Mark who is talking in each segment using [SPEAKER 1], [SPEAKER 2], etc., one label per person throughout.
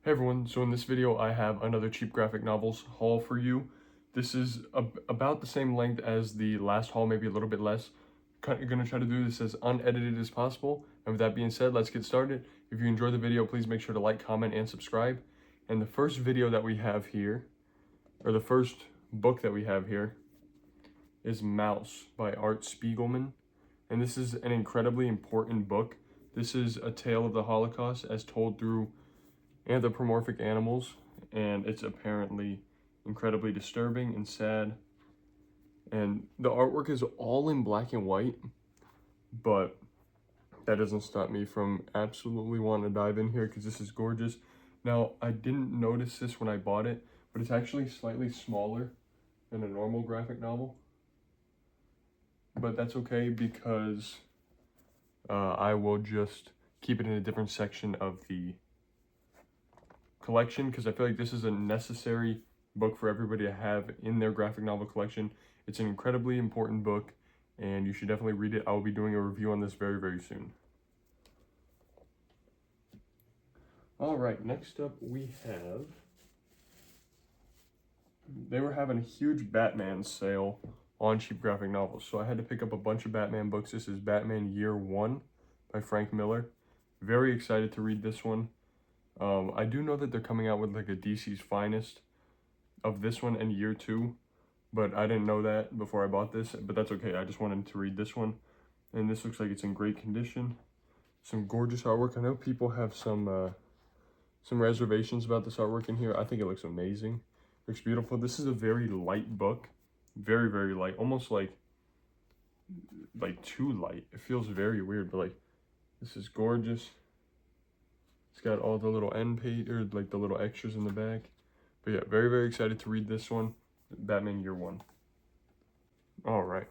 [SPEAKER 1] Hey everyone, so in this video I have another cheap graphic novels haul for you. This is about the same length as the last haul, maybe a little bit less. Gonna try to do this as unedited as possible. And with that being said, let's get started. If you enjoyed the video, please make sure to like, comment, and subscribe. And the first video that we have here, or the first book that we have here, is Maus by Art Spiegelman. And this is an incredibly important book. This is a tale of the Holocaust as told through anthropomorphic animals, and it's apparently incredibly disturbing and sad. And the artwork is all in black and white, but that doesn't stop me from absolutely wanting to dive in here because this is gorgeous. Now, I didn't notice this when I bought it, but it's actually slightly smaller than a normal graphic novel. But that's okay because I will just keep it in a different section of the collection because I feel like this is a necessary book for everybody to have in their graphic novel collection. It's an incredibly important book and you should definitely read it. I will be doing a review on this very, very soon. All right, next up we have, they were having a huge Batman sale on cheap graphic novels, so I had to pick up a bunch of Batman books. This is Batman Year One by Frank Miller. Very excited to read this one. I do know that they're coming out with like a DC's Finest of this one and Year Two, but I didn't know that before I bought this, but that's okay. I just wanted to read this one, and this looks like it's in great condition. Some gorgeous artwork. I know people have some reservations about this artwork in here. I think it looks amazing. Looks beautiful. This is a very light book, very, very light, almost like too light. It feels very weird, but like this is gorgeous. It's got all the little end page, or like the little extras in the back. But yeah, very, very excited to read this one, Batman Year One. All right.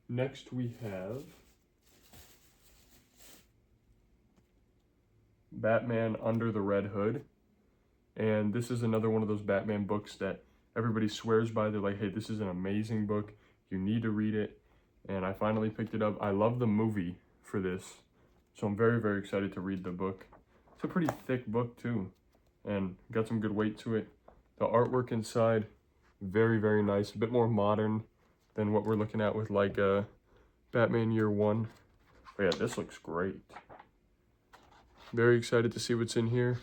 [SPEAKER 1] Next we have Batman Under the Red Hood. And this is another one of those Batman books that everybody swears by. They're like, hey, this is an amazing book. You need to read it. And I finally picked it up. I love the movie for this. So I'm very, very excited to read the book. It's a pretty thick book too, and got some good weight to it. The artwork inside, very, very nice. A bit more modern than what we're looking at with like Batman Year One. But yeah, this looks great. Very excited to see what's in here.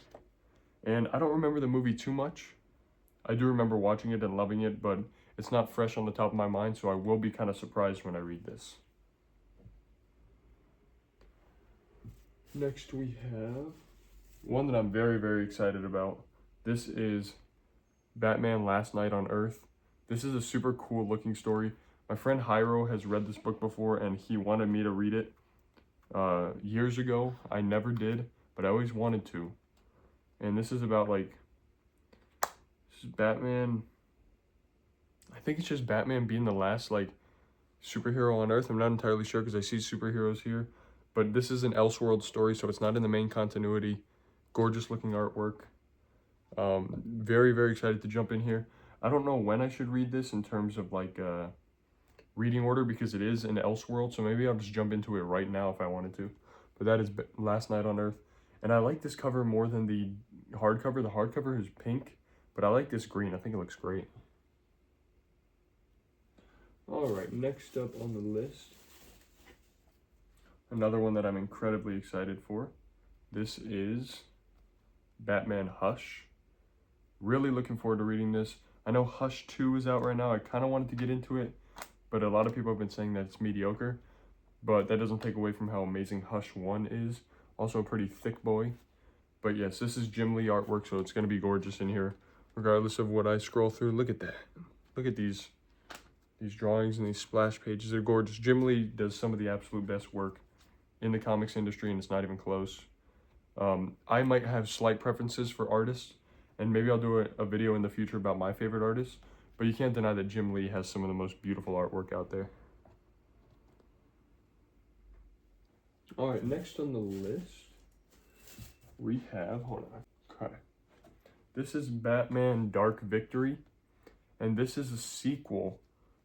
[SPEAKER 1] And I don't remember the movie too much. I do remember watching it and loving it, but it's not fresh on the top of my mind, so I will be kind of surprised when I read this. Next we have one that I'm very, very excited about. This is Batman Last Night on Earth. This is a super cool looking story. My friend Hyro has read this book before and he wanted me to read it years ago. I never did, but I always wanted to. And this is about like, this is Batman, I think it's just Batman being the last like superhero on Earth. I'm not entirely sure because I see superheroes here. But this is an Elseworld story, so it's not in the main continuity. Gorgeous looking artwork. Very, very excited to jump in here. I don't know when I should read this in terms of like reading order because it is an Elseworld, so maybe I'll just jump into it right now if I wanted to. But that is Last Night on Earth. And I like this cover more than the hardcover. The hardcover is pink, but I like this green. I think it looks great. All right, next up on the list, another one that I'm incredibly excited for. This is Batman Hush. Really looking forward to reading this. I know Hush 2 is out right now. I kind of wanted to get into it, but a lot of people have been saying that it's mediocre. But that doesn't take away from how amazing Hush 1 is. Also a pretty thick boy. But yes, this is Jim Lee artwork, so it's going to be gorgeous in here, regardless of what I scroll through. Look at that. Look at these drawings and these splash pages. They're gorgeous. Jim Lee does some of the absolute best work in the comics industry, and it's not even close. I might have slight preferences for artists, and maybe I'll do a video in the future about my favorite artists, but you can't deny that Jim Lee has some of the most beautiful artwork out there. All right, next on the list, we have, hold on, okay. This is Batman Dark Victory, and this is a sequel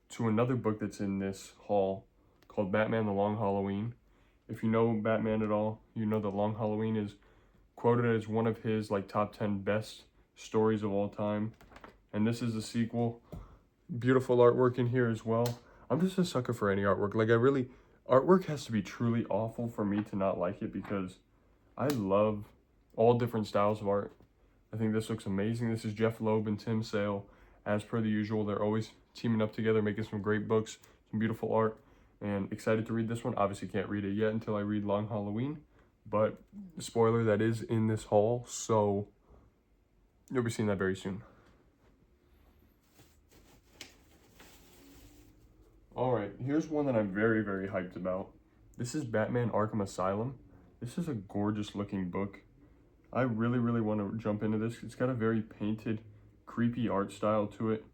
[SPEAKER 1] to another book that's in this haul called Batman The Long Halloween. If you know Batman at all, you know that Long Halloween is quoted as one of his like top 10 best stories of all time. And this is a sequel. Beautiful artwork in here as well. I'm just a sucker for any artwork. Like artwork has to be truly awful for me to not like it, because I love all different styles of art. I think this looks amazing. This is Jeff Loeb and Tim Sale. As per the usual, they're always teaming up together, making some great books, some beautiful art, and excited to read this one. Obviously can't read it yet until I read Long Halloween, but spoiler, that is in this haul, so you'll be seeing that very soon. Alright, here's one that I'm very, very hyped about. This is Batman Arkham Asylum. This is a gorgeous looking book. I really, really want to jump into this. It's got a very painted, creepy art style to it.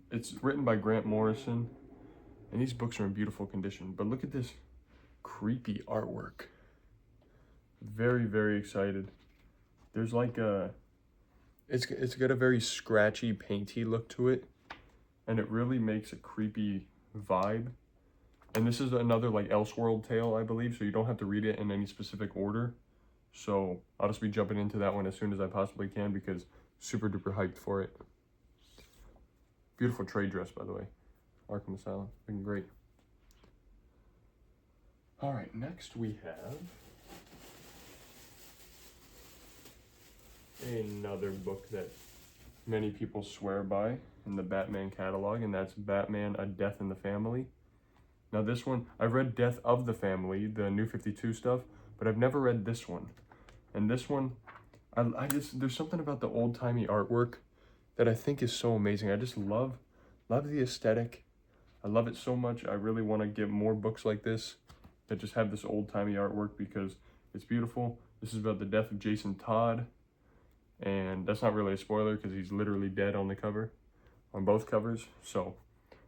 [SPEAKER 1] It's written by Grant Morrison, and these books are in beautiful condition. But look at this creepy artwork. Very, very excited. There's like it's got a very scratchy, painty look to it, and it really makes a creepy vibe. And this is another like Elseworld tale, I believe, so you don't have to read it in any specific order. So I'll just be jumping into that one as soon as I possibly can, because super duper hyped for it. Beautiful trade dress, by the way. Arkham Asylum, looking great. All right, next we have another book that many people swear by in the Batman catalog, and that's Batman: A Death in the Family. Now this one, I've read Death of the Family, the New 52 stuff, but I've never read this one. And this one, I just, there's something about the old-timey artwork that I think is so amazing. I just love the aesthetic. I love it so much. I really want to get more books like this that just have this old-timey artwork, because it's beautiful. This is about the death of Jason Todd, and that's not really a spoiler because he's literally dead on the cover, on both covers. So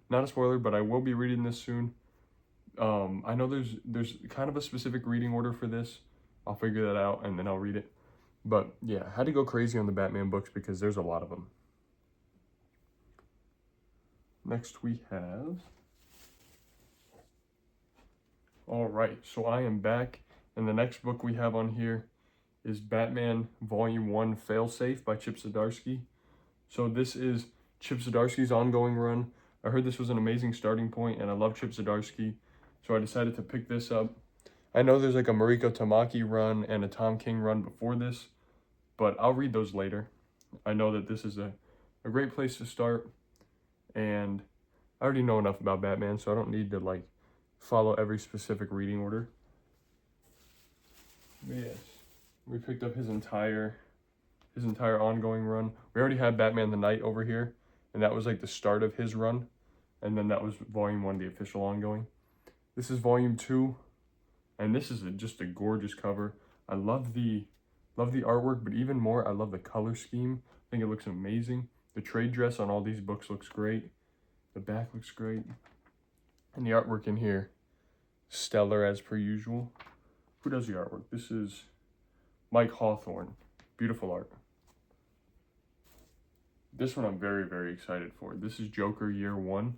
[SPEAKER 1] not a spoiler, but I will be reading this soon. I know there's kind of a specific reading order for this. I'll figure that out and then I'll read it. But yeah, I had to go crazy on the Batman books because there's a lot of them. Next we have... All right, so I am back, and the next book we have on here is Batman Volume 1 Failsafe by Chip Zdarsky. So this is Chip Zdarsky's ongoing run. I heard this was an amazing starting point, and I love Chip Zdarsky, so I decided to pick this up. I know there's like a Mariko Tamaki run and a Tom King run before this, but I'll read those later. I know that this is a great place to start, and I already know enough about Batman, so I don't need to like follow every specific reading order. But yes, we picked up his entire ongoing run. We already had Batman the Knight over here, and that was like the start of his run, and then that was Volume 1, the official ongoing. This is Volume 2, and this is just a gorgeous cover. I love the artwork, but even more, I love the color scheme. I think it looks amazing. The trade dress on all these books looks great. The back looks great. And the artwork in here, stellar as per usual. Who does the artwork? This is Mike Hawthorne. Beautiful art. This one I'm very, very excited for. This is Joker Year 1.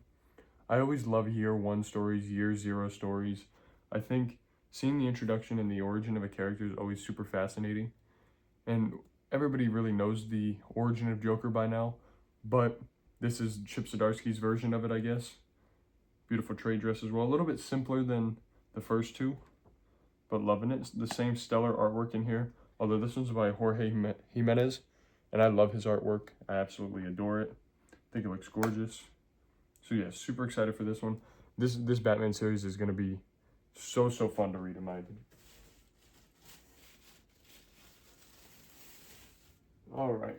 [SPEAKER 1] I always love Year 1 stories, Year 0 stories. I think seeing the introduction and the origin of a character is always super fascinating. And everybody really knows the origin of Joker by now, but this is Chip Zdarsky's version of it, I guess. Beautiful trade dress as well. A little bit simpler than the first two, but loving it. It's the same stellar artwork in here, although this one's by Jorge Jimenez, and I love his artwork. I absolutely adore it. I think it looks gorgeous. So yeah, super excited for this one. This Batman series is going to be so fun to read, in my opinion. All right.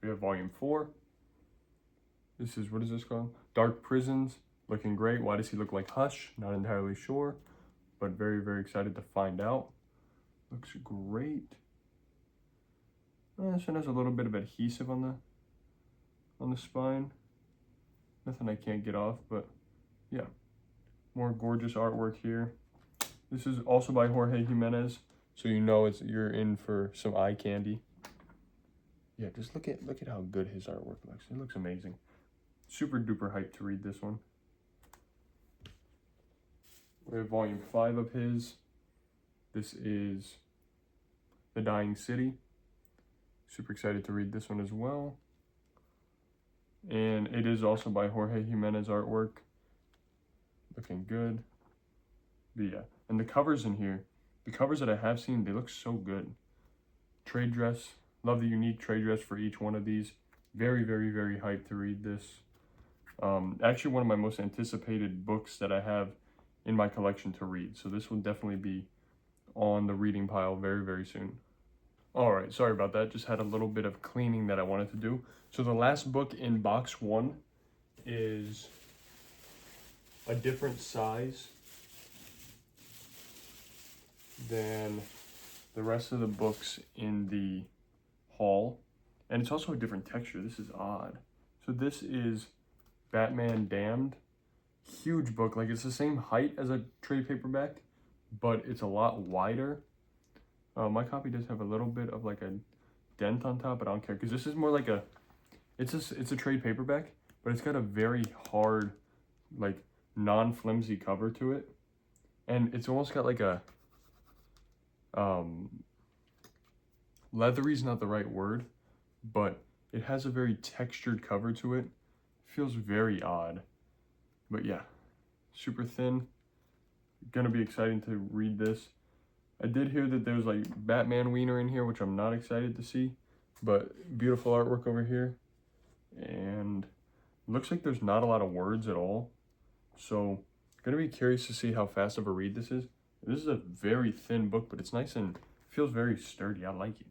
[SPEAKER 1] We have Volume 4. This is, what is this called? Dark Prisons. Looking great. Why does he look like Hush? Not entirely sure, but very, very excited to find out. Looks great. This one has a little bit of adhesive on the spine. Nothing I can't get off, but yeah. More gorgeous artwork here. This is also by Jorge Jimenez, so you know you're in for some eye candy. Yeah, just look at how good his artwork looks. It looks amazing. Super duper hyped to read this one. We have Volume 5 of his. This is The Dying City. Super excited to read this one as well. And it is also by Jorge Jimenez artwork. Looking good. But yeah, and the covers in here, the covers that I have seen, they look so good. Trade dress. Love the unique trade dress for each one of these. Very, very, very hyped to read this. Actually, one of my most anticipated books that I have in my collection to read. So this will definitely be on the reading pile very, very soon. All right, sorry about that. Just had a little bit of cleaning that I wanted to do. So the last book in box 1 is a different size than the rest of the books in the haul. And it's also a different texture. This is odd. So this is Batman Damned. Huge book. Like, it's the same height as a trade paperback, but it's a lot wider. My copy does have a little bit of like a dent on top, but I don't care because this is more like a, it's a trade paperback, but it's got a very hard, like non-flimsy cover to it, and it's almost got like a, leathery's not the right word, but it has a very textured cover to it. It feels very odd, but yeah, super thin. Gonna be exciting to read this. I did hear that there's like Batman Wiener in here, which I'm not excited to see, but beautiful artwork over here. And looks like there's not a lot of words at all. So gonna be curious to see how fast of a read this is. This is a very thin book, but it's nice and feels very sturdy. I like it.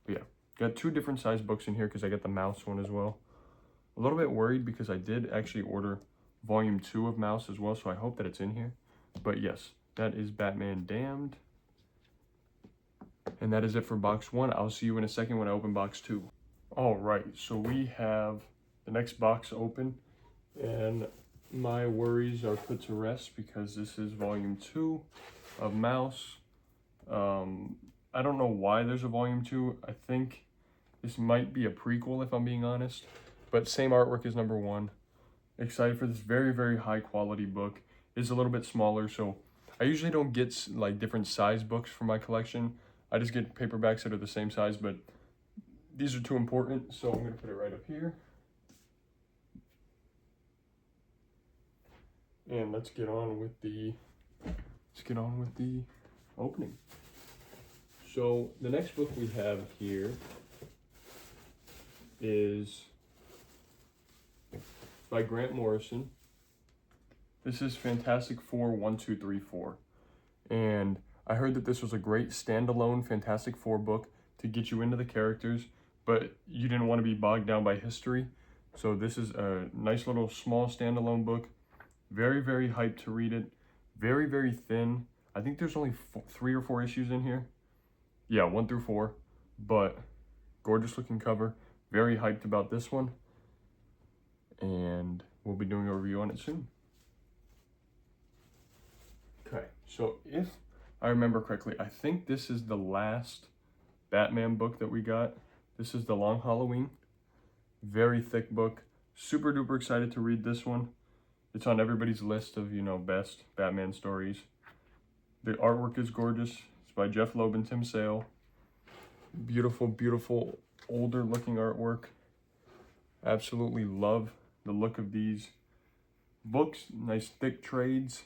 [SPEAKER 1] But yeah, got 2 different size books in here because I got the mouse one as well. A little bit worried because I did actually order volume 2 of Mouse as well, so I hope that it's in here. But yes, that is Batman Damned. And that is it for box 1. I'll see you in a second when I open box 2. All right, so we have the next box open, and my worries are put to rest because this is volume 2 of Mouse. I don't know why there's a volume 2. I think this might be a prequel if I'm being honest, but same artwork as number 1. Excited for this very, very high quality book. It's a little bit smaller, so I usually don't get like different size books for my collection. I just get paperbacks that are the same size, but these are too important, so I'm gonna put it right up here. And let's get on with the opening. So the next book we have here is by Grant Morrison. This is Fantastic Four 1, 2, 3, 4. And I heard that this was a great standalone Fantastic Four book to get you into the characters, but you didn't want to be bogged down by history. So this is a nice little small standalone book. Very, very hyped to read it. Very, very thin. I think there's only 3 or 4 issues in here. Yeah, 1 through 4. But gorgeous looking cover. Very hyped about this one. And we'll be doing a review on it soon. Okay, so if I remember correctly, I think this is the last Batman book that we got. This is The Long Halloween. Very thick book. Super duper excited to read this one. It's on everybody's list of, best Batman stories. The artwork is gorgeous. It's by Jeff Loeb and Tim Sale. Beautiful, beautiful, older looking artwork. Absolutely love the look of these books. Nice thick trades.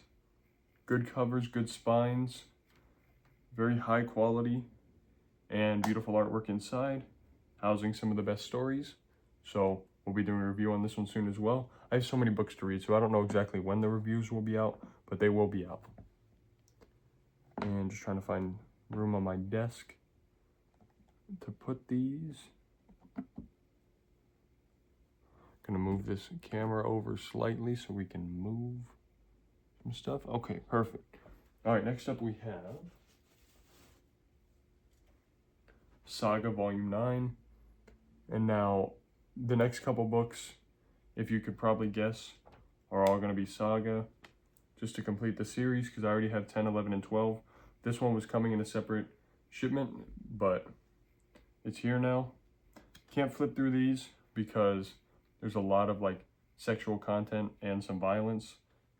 [SPEAKER 1] Good covers, good spines. Very high quality. And beautiful artwork inside. Housing some of the best stories. So we'll be doing a review on this one soon as well. I have so many books to read, so I don't know exactly when the reviews will be out, but they will be out. And just trying to find room on my desk to put these. Gonna move this camera over slightly so we can move some stuff. Okay, perfect. All right, next up we have Saga Volume 9. And now the next couple books, if you could probably guess, are all going to be Saga, just to complete the series, because I already have 10, 11, and 12. This one was coming in a separate shipment, but it's here now. Can't flip through these because there's a lot of like sexual content and some violence,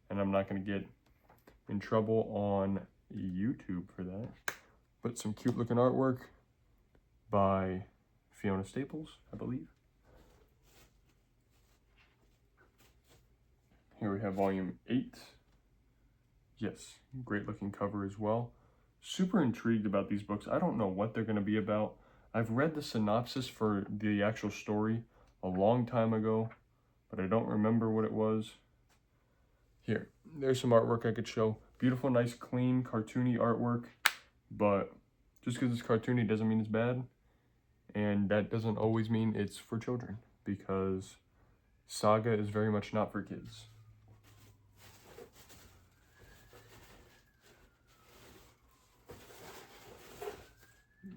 [SPEAKER 1] and I'm not going to get in trouble on YouTube for that. But some cute looking artwork, by Fiona Staples, I believe. Here we have volume 8. Yes, great looking cover as well. Super intrigued about these books. I don't know what they're going to be about. I've read the synopsis for the actual story a long time ago, but I don't remember what it was. Here, there's some artwork I could show. Beautiful, nice, clean, cartoony artwork, but just because it's cartoony doesn't mean it's bad, and that doesn't always mean it's for children, because Saga is very much not for kids.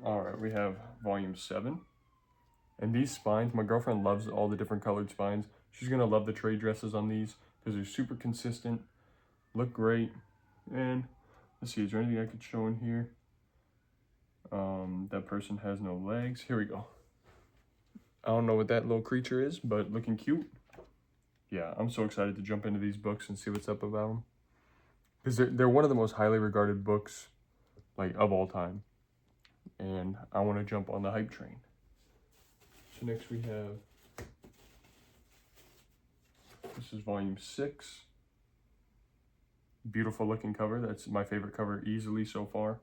[SPEAKER 1] All right, we have volume 7. And these spines, my girlfriend loves all the different colored spines. She's gonna love the trade dresses on these because they're super consistent, look great. And let's see, is there anything I could show in here? That person has no legs. Here we go. I don't know what that little creature is, but looking cute. Yeah, I'm so excited to jump into these books and see what's up about them. Because they're one of the most highly regarded books, like, of all time. And I want to jump on the hype train. So next we have, this is volume 6. Beautiful looking cover. That's my favorite cover easily so far.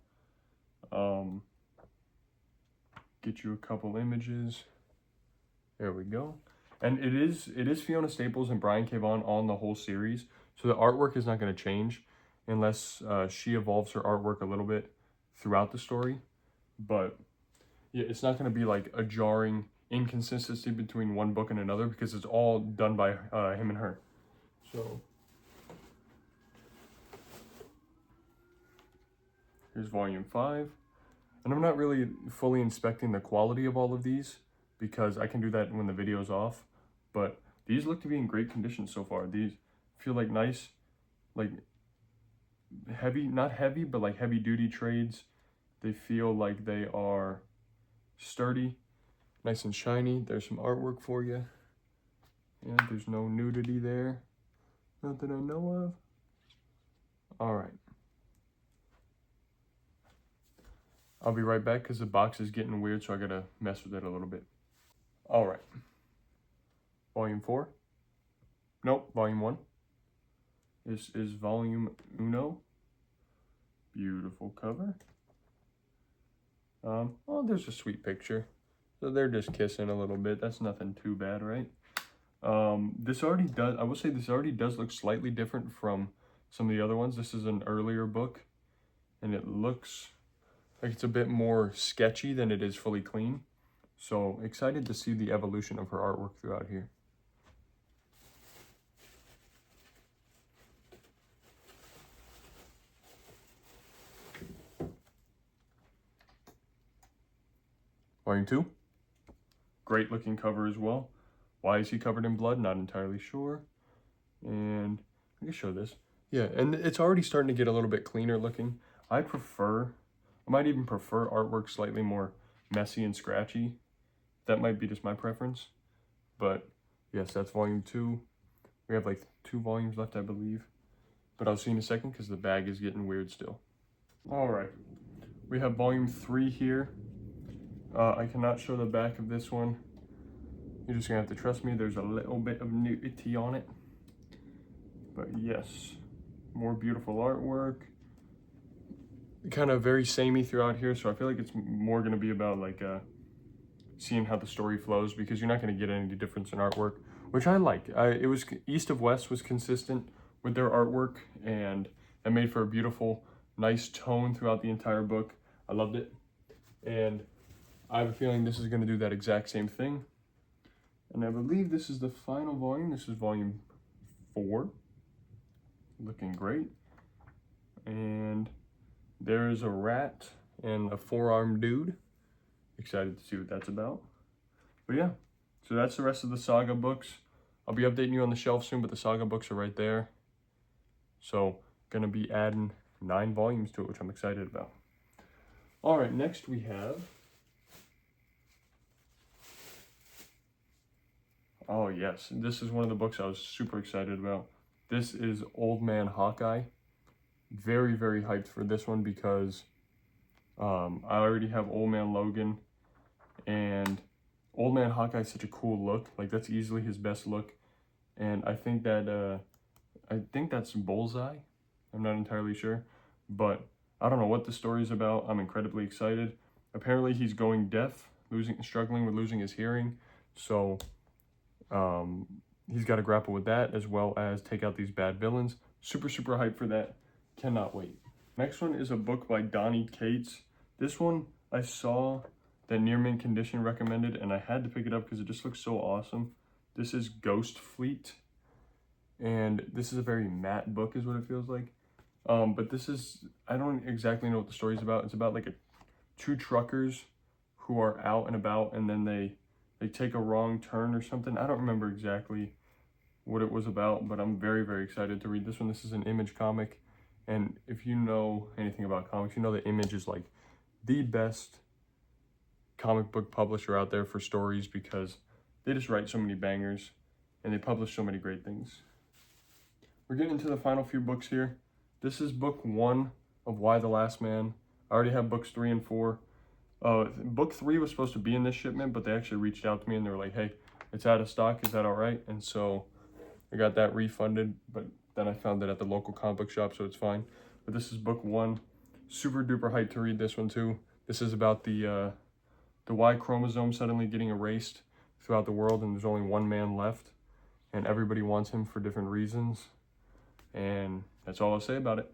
[SPEAKER 1] Get you a couple images. There we go. And it is Fiona Staples and Brian K. Vaughan on the whole series. So the artwork is not going to change unless she evolves her artwork a little bit throughout the story. But yeah, it's not going to be like a jarring inconsistency between one book and another because it's all done by him and her. So here's volume 5. And I'm not really fully inspecting the quality of all of these because I can do that when the video's off. But these look to be in great condition so far. These feel like nice, like heavy, not heavy, but like heavy duty trades. They feel like they are sturdy, nice and shiny. There's some artwork for you. And there's no nudity there. Not that I know of. All right. I'll be right back because the box is getting weird, so I gotta mess with it a little bit. All right. Volume 4. Nope, volume 1. This is volume uno. Beautiful cover. Oh, there's a sweet picture. So they're just kissing a little bit. That's nothing too bad, right? This already does, I will say this already does look slightly different from some of the other ones. This is an earlier book, and it looks like it's a bit more sketchy than it is fully clean. So excited to see the evolution of her artwork throughout here. Volume 2. Great looking cover as well. Why is he covered in blood? Not entirely sure. And I can show this. Yeah, and it's already starting to get a little bit cleaner looking. I might even prefer artwork slightly more messy and scratchy. That might be just my preference. But yes, that's volume 2. We have like 2 volumes left, I believe. But I'll see in a second because the bag is getting weird still. All right, we have volume 3 here. I cannot show the back of this one. You're just gonna have to trust me. There's a little bit of nudity on it. But yes, more beautiful artwork. Kind of very samey throughout here, so I feel like it's more gonna be about like seeing how the story flows because you're not gonna get any difference in artwork, which I like. It was East of West was consistent with their artwork, and that made for a beautiful, nice tone throughout the entire book. I loved it, and I have a feeling this is going to do that exact same thing. And I believe this is the final volume. This is volume 4. Looking great. And there is a rat and a 4-armed dude. Excited to see what that's about. But yeah, so that's the rest of the Saga books. I'll be updating you on the shelf soon, but the Saga books are right there. So gonna be adding 9 volumes to it, which I'm excited about. All right, next we have, oh yes, this is one of the books I was super excited about. This is Old Man Hawkeye. Very, very hyped for this one because I already have Old Man Logan, And Old Man Hawkeye is such a cool look. Like, that's easily his best look. And I think that's Bullseye. I'm not entirely sure, but I don't know what the story is about. I'm incredibly excited. Apparently he's going deaf, struggling with losing his hearing. So he's got to grapple with that, as well as take out these bad villains. Super, super hyped for that. Cannot wait. Next one is a book by Donny Cates. This one I saw that Near Mint Condition recommended, and I had to pick it up because it just looks so awesome. This is Ghost Fleet, and this is a very matte book is what it feels like. But this is, I don't exactly know what the story's about. It's about like two truckers who are out and about, and then they take a wrong turn or something. I don't remember exactly what it was about, but I'm very, very excited to read this one. This is an Image comic, and if you know anything about comics, you know that Image is like the best comic book publisher out there for stories, because they just write so many bangers and they publish so many great things. We're getting into the final few books here. This is book 1 of Y the Last Man. I already have books 3 and 4. Book 3 was supposed to be in this shipment, but they actually reached out to me and they were like, hey, it's out of stock, is that all right? And so I got that refunded, but then I found it at the local comic book shop, so it's fine. But this is book 1. Super duper hyped to read this one too. This is about the Y chromosome suddenly getting erased throughout the world, and there's only one man left, and everybody wants him for different reasons. And that's all I'll say about it.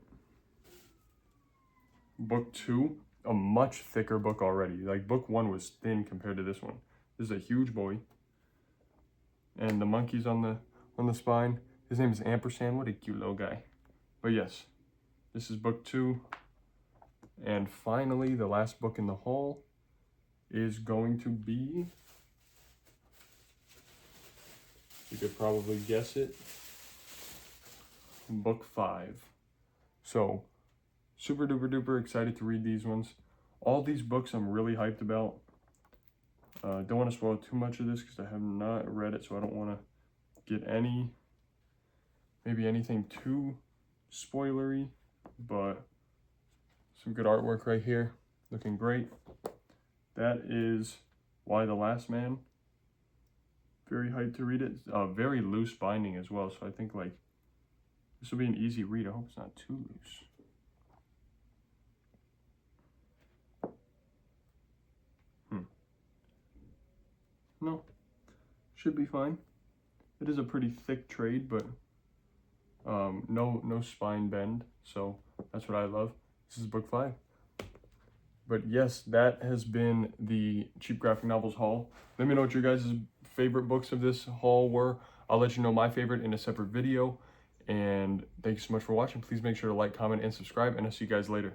[SPEAKER 1] Book 2, a much thicker book already. Like, book 1 was thin compared to this one. This is a huge boy. And the monkey's on the spine. His name is Ampersand. What a cute little guy. But yes, this is book 2. And finally, the last book in the haul is going to be, you could probably guess it, book 5. So super duper duper excited to read these ones. All these books I'm really hyped about. Don't want to spoil too much of this because I have not read it, so I don't want to get maybe anything too spoilery, but some good artwork right here, looking great. That is Y the Last Man. Very hyped to read it. Very loose binding as well, so I think like this will be an easy read. I hope it's not too loose. No, should be fine. It is a pretty thick trade, but no spine bend, so that's what I love. This is book 5. But yes, that has been the Cheap Graphic Novels haul. Let me know what your guys' favorite books of this haul were. I'll let you know my favorite in a separate video. And thank you so much for watching. Please make sure to like, comment, and subscribe, and I'll see you guys later.